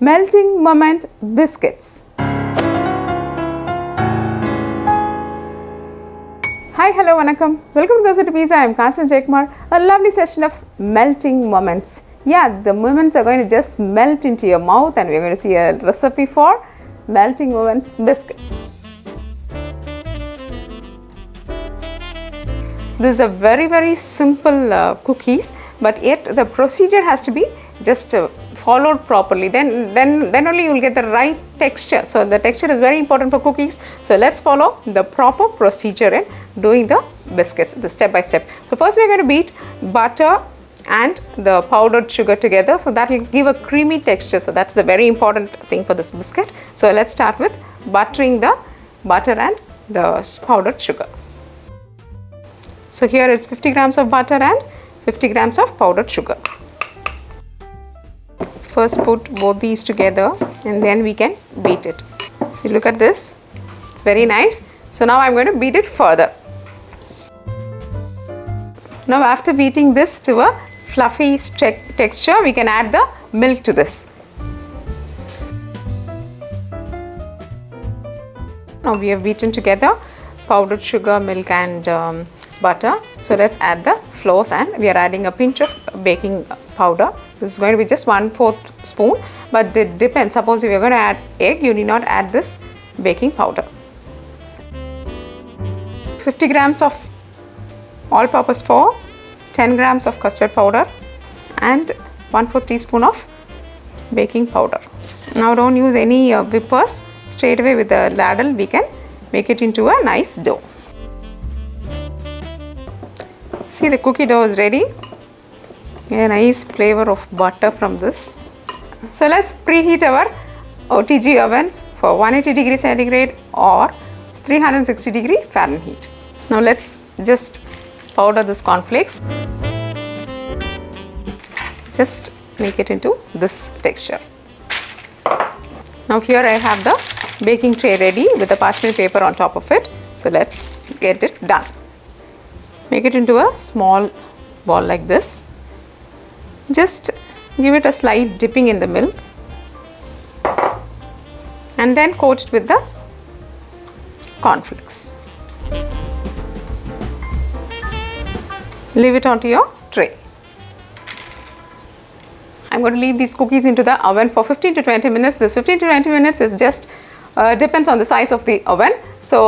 melting moment biscuits. Hi, hello, vanakkam. Welcome to Dosa to Pizza. I am custard. A lovely session of melting moments. Yeah, the moments are going to just melt into your mouth, and we are going to see a recipe for melting moments biscuits. This is a very simple cookies, but yet the procedure has to be just followed properly. Then only you will get the right texture. So the texture is very important for cookies. So let's follow the proper procedure in doing the biscuits, the step by step. So first we are going to beat butter and the powdered sugar together, so that will give a creamy texture. So that's the very important thing for this biscuit. So let's start with buttering the butter and the powdered sugar. So here it's 50 grams of butter and 50 grams of powdered sugar. First put both these together and then we can beat it. See, look at this, it's very nice. So now I'm going to beat it further. Now after beating this to a fluffy texture, we can add the milk to this. Now we have beaten together powdered sugar, milk and butter. So let's add the flours, and we are adding a pinch of baking powder. This is going to be just 1/4 spoon, but it depends. Suppose if you are going to add egg, you need not add this baking powder. 50 grams of all-purpose flour, 10 grams of custard powder and 1/4 teaspoon of baking powder. Now don't use any whippers. Straight away with the ladle we can make it into a nice dough. See, the cookie dough is ready. A nice flavor of butter from this. So let's preheat our OTG ovens for 180 degrees centigrade or 360 degree Fahrenheit. Now let's just powder this cornflakes. Just make it into this texture. Now here I have the baking tray ready with the parchment paper on top of it. So let's get it done. Make it into a small ball like this. Just give it a slight dipping in the milk and then coat it with the cornflakes. Leave it onto your tray. I'm going to leave these cookies into the oven for 15 to 20 minutes. This 15 to 20 minutes is just depends on the size of the oven. So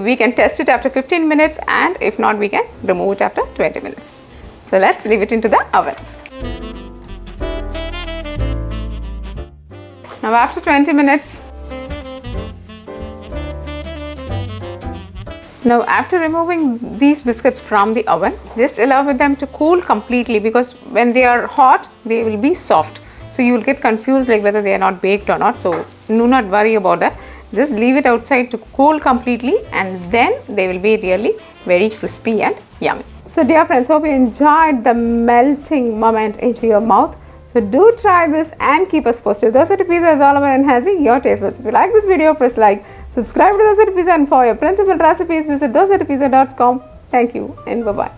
we can test it after 15 minutes, and if not, we can remove it after 20 minutes. So let's leave it into the oven. Now after 20 minutes, now after removing these biscuits from the oven, just allow them to cool completely, because when they are hot, they will be soft. So you will get confused like whether they are not baked or not. So do not worry about that. Just leave it outside to cool completely, and then they will be really very crispy and yummy. So dear friends, hope you enjoyed the melting moment into your mouth. So do try this and keep us posted. Dosa to Pizza is all about enhancing your taste buds. If you like this video, press like, subscribe to Dosa to Pizza, and for your printable recipes, visit dosatopizza.com. Thank you and bye-bye.